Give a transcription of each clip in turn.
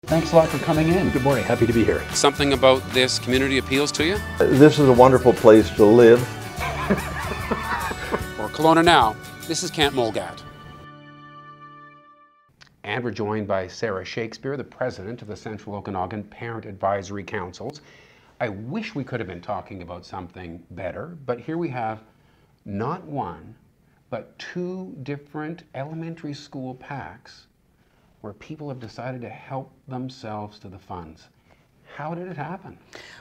Thanks a lot for coming in. Good morning, happy to be here. Something about this community appeals to you? This is a wonderful place to live. For Kelowna Now, this is Kent Mulgat. And we're joined by Sarah Shakespeare, the president of the Central Okanagan Parent Advisory Councils. I wish we could have been talking about something better, but here we have not one, but two different elementary school PACs where people have decided to help themselves to the funds. How did it happen?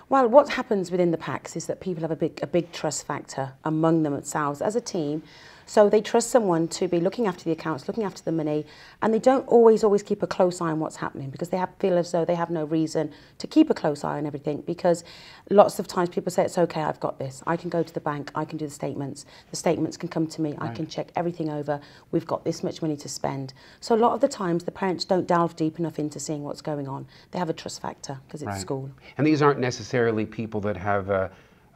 Well, what happens within the PACs is that people have a big trust factor among themselves as a team. So they trust someone to be looking after the accounts, looking after the money, and they don't always keep a close eye on what's happening because they feel as though they have no reason to keep a close eye on everything, because lots of times people say, it's okay, I've got this. I can go to the bank, I can do the statements can come to me, right. I can check everything over, we've got this much money to spend. So a lot of the times the parents don't delve deep enough into seeing what's going on. They have a trust factor because it's school. And these aren't necessarily people that have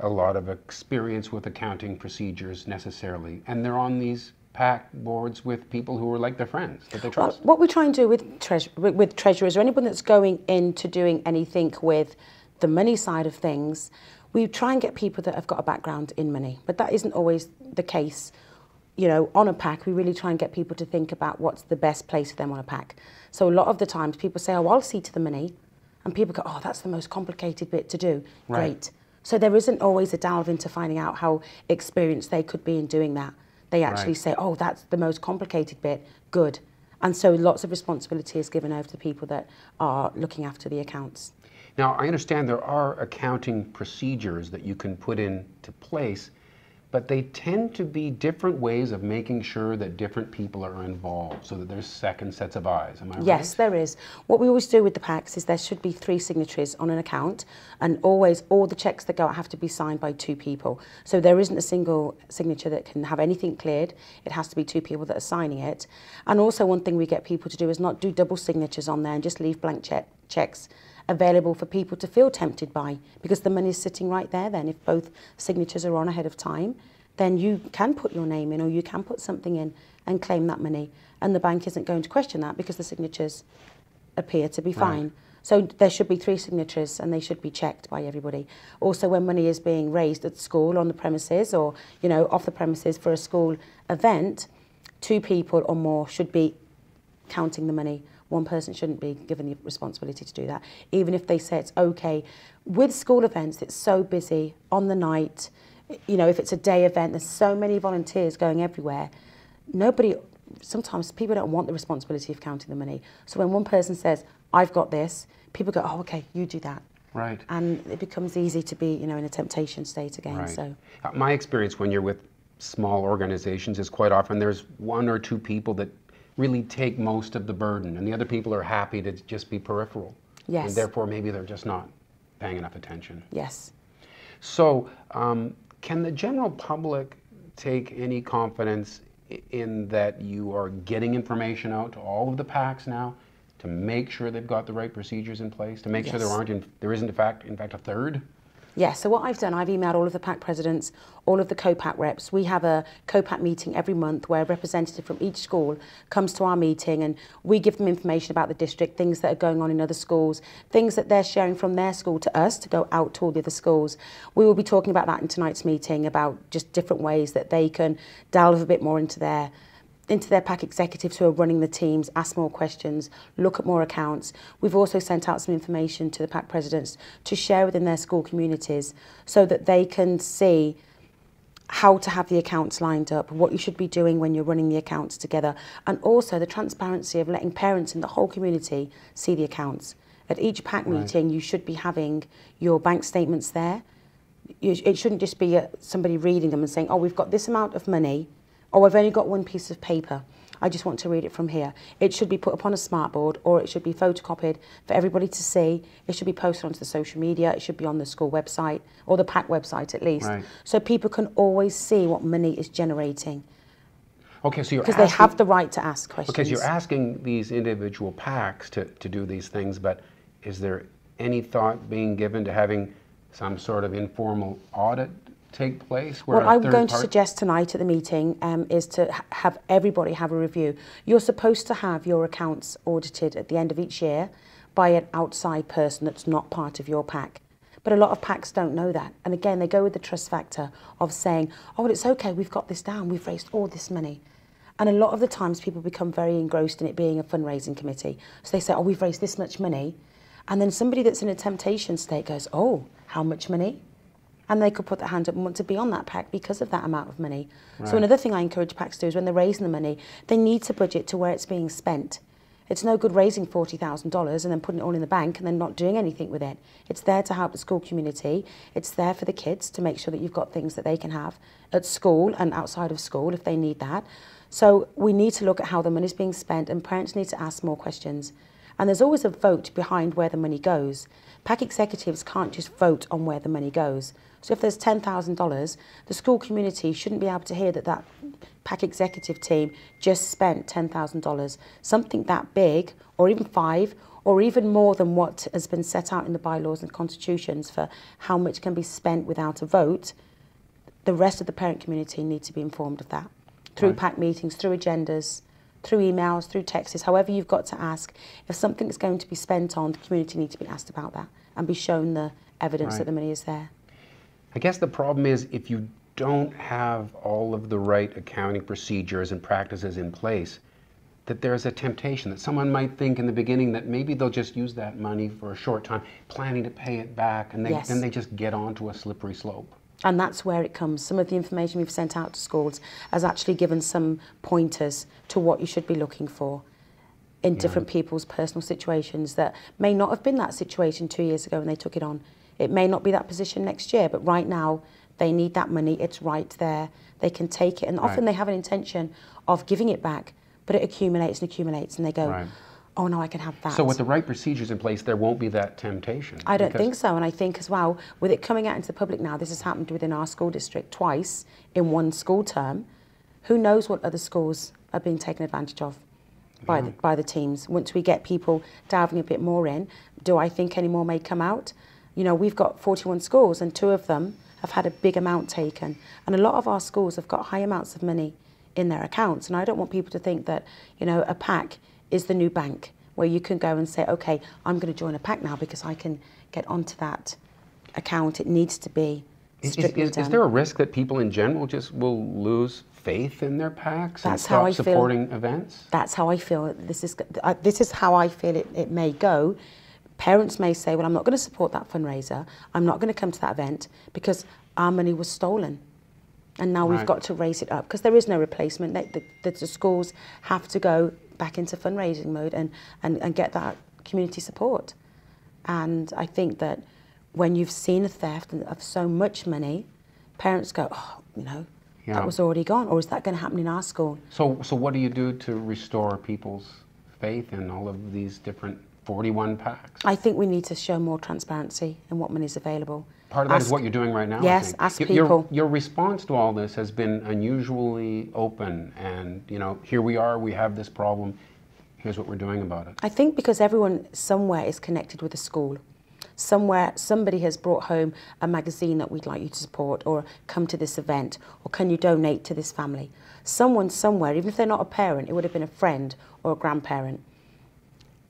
a lot of experience with accounting procedures necessarily, and they're on these PAC boards with people who are like their friends that they trust. Well, what we try and do with treasurers or anyone that's going into doing anything with the money side of things, we try and get people that have got a background in money, but that isn't always the case. You know, on a PAC, we really try and get people to think about what's the best place for them on a PAC. So a lot of the times people say, oh, I'll see to the money, and people go, oh, that's the most complicated bit to do. Right. Great. So there isn't always a delve into finding out how experienced they could be in doing that. They actually say, oh, that's the most complicated bit, good. And so lots of responsibility is given over to people that are looking after the accounts. Now, I understand there are accounting procedures that you can put into place, but they tend to be different ways of making sure that different people are involved so that there's second sets of eyes. Am I right? Yes, there is. What we always do with the PACs is there should be 3 signatories on an account, and always all the checks that go out have to be signed by 2 people. So there isn't a single signature that can have anything cleared. It has to be 2 people that are signing it. And also one thing we get people to do is not do double signatures on there and just leave blank checks available for people to feel tempted by, because the money is sitting right there then. If both signatures are on ahead of time, then you can put your name in or you can put something in and claim that money, and the bank isn't going to question that because the signatures appear to be fine. So there should be 3 signatures and they should be checked by everybody. Also, when money is being raised at school on the premises or, you know, off the premises for a school event, 2 people or more should be counting the money. 1 person shouldn't be given the responsibility to do that, even if they say it's okay. With school events, it's so busy on the night. You know, if it's a day event, there's so many volunteers going everywhere. Sometimes people don't want the responsibility of counting the money. So when 1 person says, I've got this, people go, oh, okay, you do that. Right. And it becomes easy to be, you know, in a temptation state again. Right. So my experience when you're with small organizations is quite often there's 1 or 2 people that really take most of the burden, and the other people are happy to just be peripheral. Yes. And therefore maybe they're just not paying enough attention. Yes. So can the general public take any confidence in that you are getting information out to all of the PACs now to make sure they've got the right procedures in place, to make sure there isn't in fact a third? Yeah, so what I've done, I've emailed all of the PAC presidents, all of the co-PAC reps. We have a co-PAC meeting every month where a representative from each school comes to our meeting, and we give them information about the district, things that are going on in other schools, things that they're sharing from their school to us to go out to all the other schools. We will be talking about that in tonight's meeting, about just different ways that they can delve a bit more into their PAC executives who are running the teams, ask more questions, look at more accounts. We've also sent out some information to the PAC presidents to share within their school communities so that they can see how to have the accounts lined up, what you should be doing when you're running the accounts together, and also the transparency of letting parents in the whole community see the accounts. At each PAC meeting, you should be having your bank statements there. It shouldn't just be somebody reading them and saying, oh, we've got this amount of money, or I've only got 1 piece of paper, I just want to read it from here. It should be put upon a smartboard, or it should be photocopied for everybody to see. It should be posted onto the social media. It should be on the school website, or the PAC website at least. Right. So people can always see what money is generating. Okay, so you're because they have the right to ask questions. Because you're asking these individual PACs to do these things, but is there any thought being given to having some sort of informal audit take place? What I'm going to suggest tonight at the meeting is to have everybody have a review. You're supposed to have your accounts audited at the end of each year by an outside person that's not part of your pack. But a lot of packs don't know that. And again, they go with the trust factor of saying, oh, well, it's okay, we've got this down, we've raised all this money. And a lot of the times people become very engrossed in it being a fundraising committee. So they say, oh, we've raised this much money. And then somebody that's in a temptation state goes, oh, how much money? And they could put their hand up and want to be on that pack because of that amount of money. Right. So another thing I encourage packs to do is when they're raising the money, they need to budget to where it's being spent. It's no good raising $40,000 and then putting it all in the bank and then not doing anything with it. It's there to help the school community. It's there for the kids to make sure that you've got things that they can have at school and outside of school if they need that. So we need to look at how the money's being spent, and parents need to ask more questions. And there's always a vote behind where the money goes. PAC executives can't just vote on where the money goes. So if there's $10,000, the school community shouldn't be able to hear that that PAC executive team just spent $10,000. Something that big, or even $5,000, or even more than what has been set out in the bylaws and constitutions for how much can be spent without a vote, the rest of the parent community need to be informed of that. Through PAC meetings, through agendas, through emails, through texts, however you've got to ask. If something is going to be spent on, the community needs to be asked about that and be shown the evidence that the money is there. I guess the problem is if you don't have all of the right accounting procedures and practices in place, that there's a temptation that someone might think in the beginning that maybe they'll just use that money for a short time, planning to pay it back, and then they just get onto a slippery slope. And that's where it comes. Some of the information we've sent out to schools has actually given some pointers to what you should be looking for in different people's personal situations that may not have been that situation 2 years ago when they took it on. It may not be that position next year, but right now they need that money. It's right there. They can take it, and often they have an intention of giving it back, but it accumulates and accumulates, and they go, oh no, I can have that. So with the right procedures in place, there won't be that temptation? I don't think so, and I think as well, with it coming out into the public now, this has happened within our school district twice in one school term. Who knows what other schools are being taken advantage of by the teams? Once we get people diving a bit more in, do I think any more may come out? You know, we've got 41 schools and 2 of them have had a big amount taken. And a lot of our schools have got high amounts of money in their accounts. And I don't want people to think that, you know, a PAC is the new bank where you can go and say, okay, I'm going to join a PAC now because I can get onto that account. It needs to be strictly done. Is there a risk that people in general just will lose faith in their PACs and stop supporting events? That's how I feel. This is how I feel it may go. Parents may say, well, I'm not going to support that fundraiser. I'm not going to come to that event because our money was stolen. And now we've got to raise it up because there is no replacement. The schools have to go back into fundraising mode and get that community support. And I think that when you've seen a theft of so much money, parents go, oh, you know, that was already gone. Or is that going to happen in our school? So what do you do to restore people's faith in all of these different 41 PACs? I think we need to show more transparency in what money is available. Part of that is what you're doing right now. Yes, ask people. Your response to all this has been unusually open, and you know, here we are, we have this problem, here's what we're doing about it. I think because everyone somewhere is connected with a school. Somewhere somebody has brought home a magazine that we'd like you to support, or come to this event, or can you donate to this family. Someone somewhere, even if they're not a parent, it would have been a friend or a grandparent,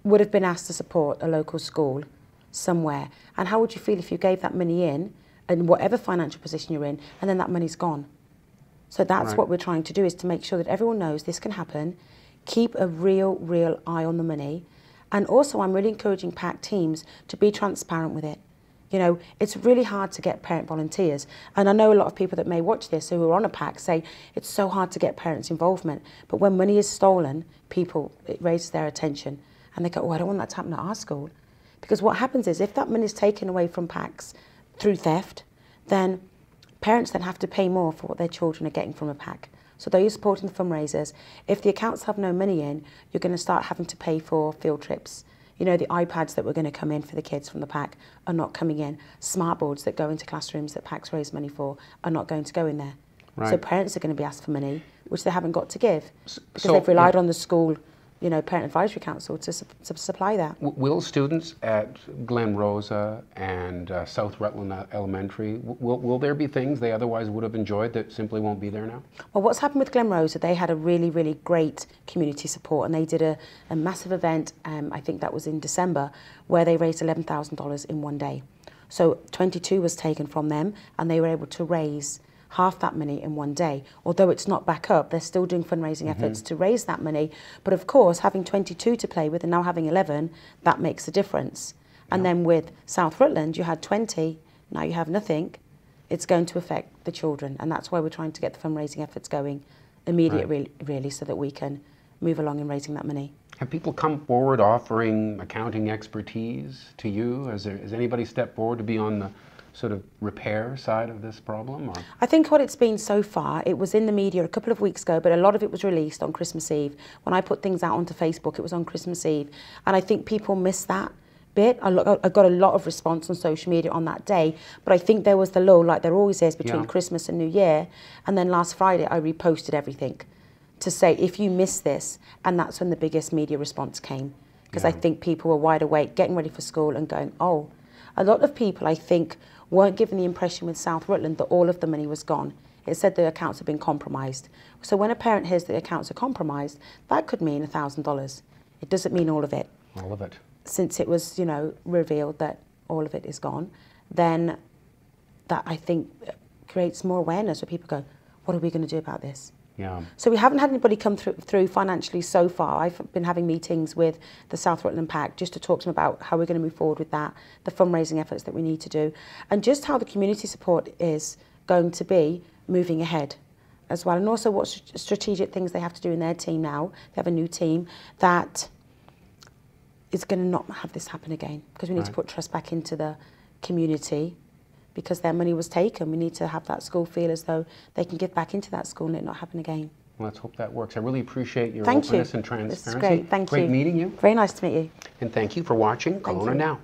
would have been asked to support a local school somewhere. And how would you feel if you gave that money in, and whatever financial position you're in, and then that money's gone? So that's what we're trying to do, is to make sure that everyone knows this can happen. Keep a real eye on the money. And also I'm really encouraging PAC teams to be transparent with it. You know, it's really hard to get parent volunteers. And I know a lot of people that may watch this who are on a PAC say it's so hard to get parents' involvement. But when money is stolen, it raises their attention. And they go, oh, I don't want that to happen at our school. Because what happens is if that money is taken away from PACs through theft, then parents then have to pay more for what their children are getting from a PAC. So though you're supporting the fundraisers, if the accounts have no money in, you're going to start having to pay for field trips. You know, the iPads that were going to come in for the kids from the PAC are not coming in. Smart boards that go into classrooms that PACs raise money for are not going to go in there. So parents are going to be asked for money, which they haven't got to give, because they've relied on the school you know, Parent Advisory Council to supply that. Will students at Glenrosa and South Rutland Elementary, will there be things they otherwise would have enjoyed that simply won't be there now? Well, what's happened with Glenrosa, they had a really, really great community support, and they did a massive event, I think that was in December, where they raised $11,000 in one day. So 22 was taken from them, and they were able to raise half that money in one day. Although it's not back up, they're still doing fundraising efforts to raise that money. But of course, having 22 to play with and now having 11, that makes a difference. And then with South Rutland, you had 20, now you have nothing. It's going to affect the children. And that's why we're trying to get the fundraising efforts going immediately, really, so that we can move along in raising that money. Have people come forward offering accounting expertise to you? Has anybody stepped forward to be on the sort of repair side of this problem? Or? I think what it's been so far, it was in the media a couple of weeks ago, but a lot of it was released on Christmas Eve. When I put things out onto Facebook, it was on Christmas Eve. And I think people miss that bit. I got a lot of response on social media on that day, but I think there was the lull, like there always is, between Christmas and New Year. And then last Friday, I reposted everything to say, if you miss this, and that's when the biggest media response came. Because I think people were wide awake, getting ready for school and going, oh. A lot of people, I think, weren't given the impression with South Rutland that all of the money was gone. It said the accounts had been compromised. So when a parent hears that the accounts are compromised, that could mean $1,000. It doesn't mean all of it. All of it. Since it was, you know, revealed that all of it is gone, then that, I think, creates more awareness where people go, what are we going to do about this? Yeah. So we haven't had anybody come through financially so far. I've been having meetings with the South Rutland Pack just to talk to them about how we're going to move forward with that, the fundraising efforts that we need to do, and just how the community support is going to be moving ahead as well, and also what strategic things they have to do in their team now. They have a new team that is going to not have this happen again, because we need to put trust back into the community. Because their money was taken, we need to have that school feel as though they can give back into that school and it not happen again. Well, let's hope that works. I really appreciate your openness and transparency. This is great. Thank you. Great meeting you. Very nice to meet you. And thank you for watching Kelowna Now.